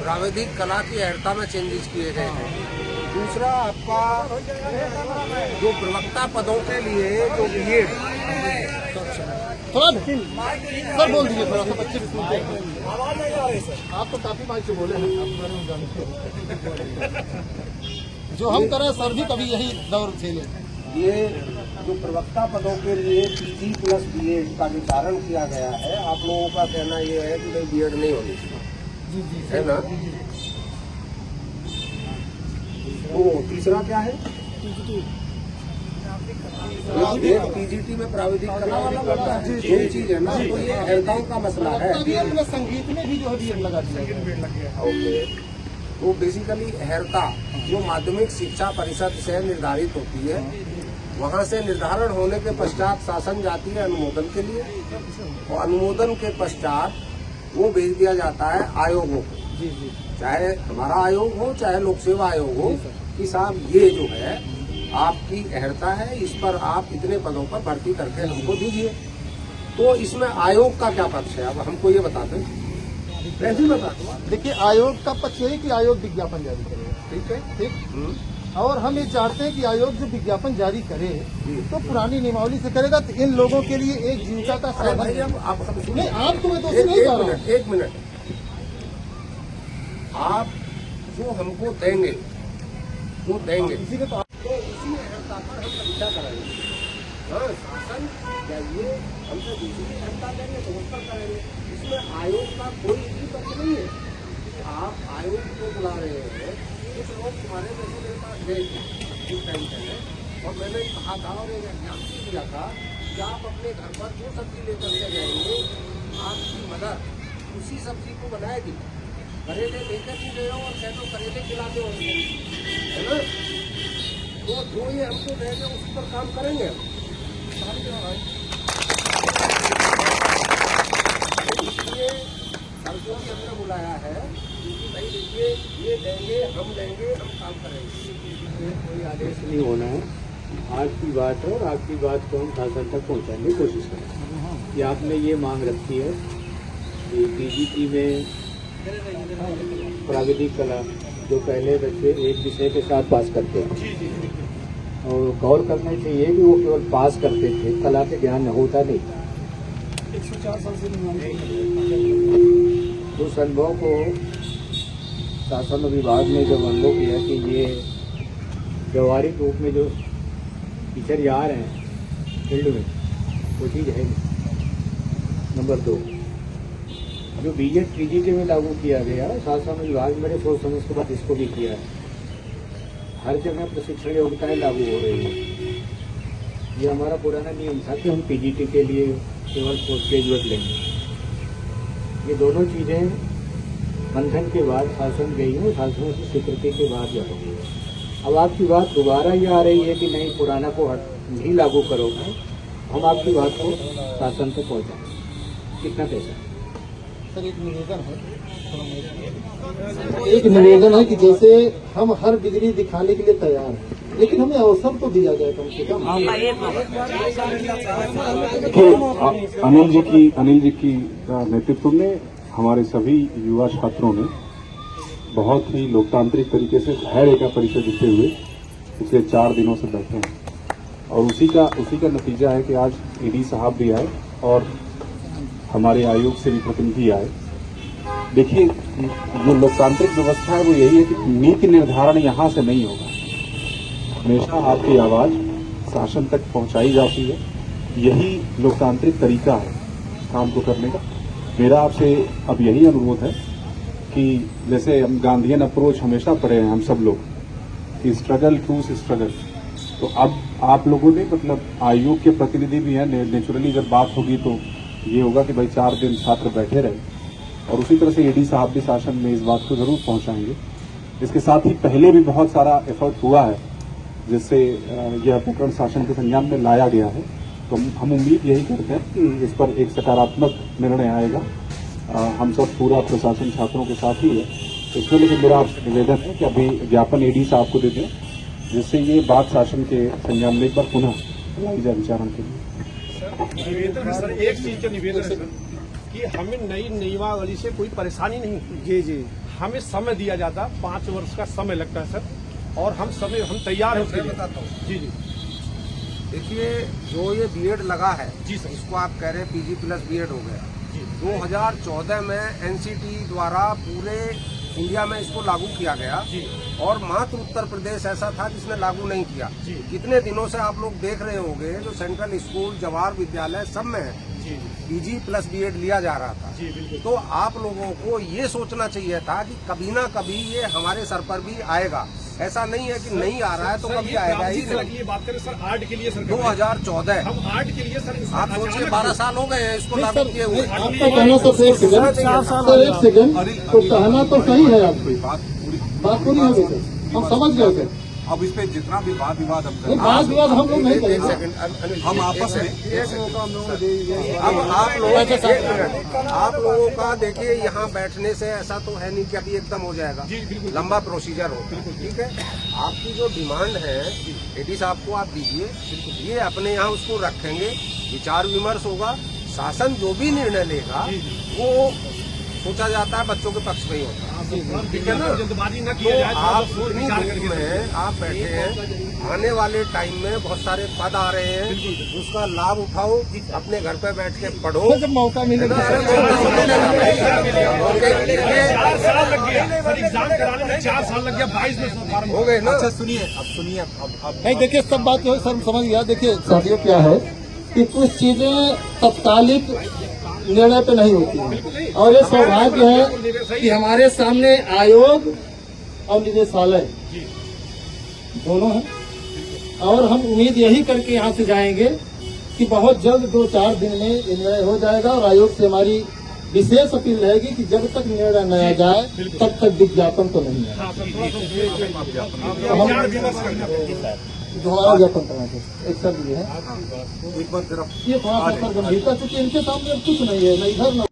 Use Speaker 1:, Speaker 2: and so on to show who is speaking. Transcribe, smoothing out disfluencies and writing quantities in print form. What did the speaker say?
Speaker 1: प्राविधिक कला की अहर्ता में चेंजेस किए गए हैं। दूसरा आपका जो प्रवक्ता पदों के लिए जो बीएड
Speaker 2: थोड़ा सर बोल दीजिए, थोड़ा सा बच्चे भी सुनते हैं। आप तो काफी माइक से बोले हैं, जो हम करें सर भी कभी यही दौर झेले।
Speaker 1: ये जो प्रवक्ता पदों के लिए पीजी प्लस बीएड का निर्धारण किया गया है, आप लोगों का कहना ये है कि भाई बीएड नहीं होनी चाहिए,
Speaker 2: जी
Speaker 1: है ना। तो तीसरा क्या है, एक पीजीटी में प्राविधिक कला वाला लगता है, यही चीज है ना। तो ये अहर्ताओं का मसला है।
Speaker 2: अपने संगीत में भी जो है बीएड लगा दिया।
Speaker 1: ओके, तो बेसिकली अहर्ता जो माध्यमिक शिक्षा परिषद से निर्धारित होती है, वहाँ से निर्धारण होने के पश्चात शासन जाती है अनुमोदन के लिए, और अनुमोदन के पश्चात वो भेज दिया जाता है आयोगों को।
Speaker 2: जी जी,
Speaker 1: चाहे हमारा आयोग हो चाहे लोक सेवा आयोग हो, कि साहब ये जो है आपकी अहर्ता है, इस पर आप इतने पदों पर भर्ती करके हमको दीजिए। तो इसमें आयोग का क्या पक्ष है, अब हमको ये बता दें। कैसे बता दो।
Speaker 2: देखिए आयोग का पक्ष है कि आयोग विज्ञापन जारी करेगा,
Speaker 1: ठीक है,
Speaker 2: ठीक। और हम ये चाहते हैं कि आयोग जो विज्ञापन जारी करे तो पुरानी नियमावली से करेगा, तो इन लोगों के लिए एक जीविका का साधन।
Speaker 1: भाई अब आप
Speaker 2: नहीं, आपको मैं दोषी नहीं कह रहा हूं।
Speaker 1: एक मिनट, आप जो हमको देंगे वो देंगे,
Speaker 2: इसी के तो
Speaker 1: तो उसी अहर्ता पर हम परीक्षा कराएंगे। हाँ, शासन चाहिए हमसे दूसरी अहर्ता देंगे तो उस पर करेंगे। इसमें आयोग का कोई भी पक्ष नहीं है। आप आयोग को बुला रहे हैं, कुछ लोग तुम्हारे जैसे मेरे पास गए थे कुछ टाइम पहले, और मैंने कहा था और एक एग्जाम्पल दिया था कि आप अपने घर पर जो सब्जी लेकर के जाएंगे, आपकी मदर उसी सब्जी को बनाएगी। करेले लेकर भी गए हो और कह दो करेले खिलाते हो, है ना। तो जो ये हमको देंगे उस पर काम करेंगे हम। इसलिए सरकार ने हमने बुलाया है कि भाई देखिए ये देंगे, हम देंगे, हम काम करेंगे।
Speaker 3: कोई आदेश नहीं होना है, आज की बात है और आज की बात को हम शासन तक पहुंचाने की कोशिश करें। कि आपने ये मांग रखी है कि पीजीटी में प्राविधिक कला जो पहले बच्चे एक विषय के साथ पास करते हैं, और गौर करना चाहिए कि वो केवल पास करते थे, कला के ज्ञान होता नहीं।
Speaker 2: 104 साल से
Speaker 3: उस अनुभव को शासन विभाग ने जब अनुभव किया कि ये व्यवहारिक रूप में जो टीचर जा रहे हैं फील्ड में, वो चीज़ है नहीं। नंबर 2, जो बीएड पीजीटी में लागू किया गया, शासन विभाग मेरे सोच समझ के बाद इसको भी किया है। हर जगह प्रशिक्षण योग्यताएं लागू हो रही हैं। ये हमारा पुराना नियम था कि हम पीजीटी के लिए केवल पोस्ट ग्रेजुएट लेंगे। ये दोनों चीज़ें मंथन के बाद शासन गई हैं, शासन की स्वीकृति के बाद जा रही है। अब आपकी बात दोबारा ये आ रही है कि नहीं, पुराना को नहीं लागू करोगे। हम आपकी बात को शासन तक पहुँचाएं। कितना पैसा?
Speaker 2: सर एक निवेदन है कि जैसे हम हर डिग्री दिखाने के लिए तैयार हैं, लेकिन हमें अवसर तो दिया जाए कम से कम।
Speaker 4: अनिल जी की नेतृत्व में हमारे सभी युवा छात्रों ने बहुत ही लोकतांत्रिक तरीके से धैर्य का परिचय देते हुए पिछले 4 दिनों से बैठे हैं, और उसी का नतीजा है कि आज ईडी साहब भी आए और हमारे आयोग से भी प्रतिनिधि आए। देखिए, जो लोकतांत्रिक व्यवस्था है वो यही है कि नीति निर्धारण यहाँ से नहीं होगा। हमेशा आपकी आवाज शासन तक पहुँचाई जाती है। यही लोकतांत्रिक तरीका है काम को करने का। मेरा आपसे अब यही अनुरोध है कि जैसे हम गांधीयन अप्रोच हमेशा पढ़े हैं हम सब लोग कि स्ट्रगल टू स्ट्रगल, तो अब आप लोगों ने मतलब आयोग के प्रतिनिधि भी हैं, नेचुरली जब बात होगी तो ये होगा कि भाई 4 दिन छात्र बैठे रहे, और उसी तरह से ईडी साहब भी शासन में इस बात को जरूर पहुंचाएंगे। इसके साथ ही पहले भी बहुत सारा एफर्ट हुआ है जिससे यह प्रकरण शासन के संज्ञान में लाया गया है। तो हम उम्मीद यही करते हैं कि इस पर एक सकारात्मक निर्णय आएगा। हम सब पूरा प्रशासन छात्रों के साथ ही है इसमें, लेकिन मेरा आपसे निवेदन है कि अभी ज्ञापन ईडी साहब को दे दें, जिससे ये बात शासन के संज्ञान में एक बार पुनः लाई जाए विचारण के लिए।
Speaker 5: निवेदन है सर, एक चीज का निवेदन है सर कि हमें नई नियमावली से कोई परेशानी नहीं।
Speaker 2: जी जी,
Speaker 5: हमें समय दिया जाता, 5 वर्ष का समय लगता है सर, और हम तैयार हैं उसके
Speaker 1: मैं
Speaker 5: लिए।
Speaker 1: बताता हूँ।
Speaker 5: जी जी
Speaker 1: देखिए, जो ये बीएड लगा है,
Speaker 5: जी सर।
Speaker 1: इसको आप कह रहे हैं पीजी प्लस बीएड हो गया।
Speaker 5: जी
Speaker 1: 2014 में एनसीटी द्वारा पूरे इंडिया में इसको लागू किया गया
Speaker 5: जी
Speaker 1: और मात्र उत्तर प्रदेश ऐसा था जिसने लागू नहीं किया।
Speaker 5: जी।
Speaker 1: कितने दिनों से आप लोग देख रहे होंगे, जो सेंट्रल स्कूल, जवाहर विद्यालय सब में
Speaker 5: जी
Speaker 1: पीजी प्लस बीएड लिया जा रहा था।
Speaker 5: जी बिल्कुल।
Speaker 1: तो आप लोगों को ये सोचना चाहिए था कि कभी ना कभी ये हमारे सर पर भी आएगा। ऐसा नहीं है कि नहीं आ रहा है तो
Speaker 5: सर,
Speaker 1: कभी
Speaker 5: ये
Speaker 1: आएगा ही
Speaker 5: प्रावधान के
Speaker 1: नहीं।
Speaker 5: लिए बात करें सर, आर्ट के लिए सर, कर रहे हैं।
Speaker 1: 2014
Speaker 5: हम आर्ट के लिए सर,
Speaker 1: आप सोचिए, 12 साल हो गए हैं इसको
Speaker 2: नहीं
Speaker 1: लागू
Speaker 2: सर,
Speaker 1: किए हुए।
Speaker 2: आपका कहना तो सही, एक सेकंड सर, एक सेकंड, तो कहना तो सही है आपकी बात पूरी हो गई सर, हम समझ गए सर।
Speaker 6: अब इस पे जितना भी वाद विवाद हम
Speaker 2: नहीं, वाद विवाद हम लोग नहीं
Speaker 1: एक
Speaker 2: करेंगे।
Speaker 1: सेकंड,
Speaker 6: हम आपस में
Speaker 1: अब आप लोगों का देखिए, यहाँ बैठने से ऐसा तो है नहीं कि अभी एकदम हो जाएगा,
Speaker 5: जी, बिल्कुल।
Speaker 1: लंबा प्रोसीजर हो। ठीक है, आपकी जो डिमांड है एडी साहब को आप दीजिए, ये अपने यहाँ उसको रखेंगे, विचार विमर्श होगा, शासन जो भी निर्णय लेगा वो सोचा जाता है बच्चों के पक्ष में ही होता है। ठीक है ना?
Speaker 5: जल्दबाजी न
Speaker 1: तो
Speaker 5: किया जाए, थोड़ा
Speaker 1: आप
Speaker 5: सा सोच
Speaker 1: इतनी
Speaker 5: विचार
Speaker 1: धूप
Speaker 5: करके
Speaker 1: में आप बैठे हैं, आने वाले टाइम में बहुत सारे पद आ रहे हैं, उसका लाभ उठाओ, अपने घर पे बैठ के पढ़ो।
Speaker 2: जब मौका मिलेगा
Speaker 1: अरे
Speaker 2: सर,
Speaker 5: चार साल लग गया सर, एग्जाम कराने में 4 साल लग गया, 22 में फॉर्म
Speaker 1: हो गए ना?
Speaker 6: अच्छा सुनिए, अब सुनिए, अब
Speaker 2: नहीं देखिए, सब बात जो है सर समझ गया। देखिए साथियों, क्या है कि कुछ चीजें तत्कालिक निर्णय पे नहीं होती हैं, और ये सौभाग्य है कि हमारे सामने आयोग और निदेशालय दोनों हैं, और हम उम्मीद यही करके यहाँ से जाएंगे कि बहुत जल्द 2-4 दिन में ये निर्णय हो जाएगा। और आयोग से हमारी विशेष अपील रहेगी कि जब तक निर्णय न आ जाए तब तक विज्ञापन तो नहीं है।
Speaker 5: हाँ सर, थोड़ा सा
Speaker 2: हम-
Speaker 5: विचार विमर्श करना।
Speaker 2: जो हमारा विज्ञापन करना चाहिए, एक सब ये है,
Speaker 6: एक बार जरा
Speaker 2: ये थोड़ा सा सर गंभीरता, चूंकि इनके सामने अब कुछ नहीं है, न इधर न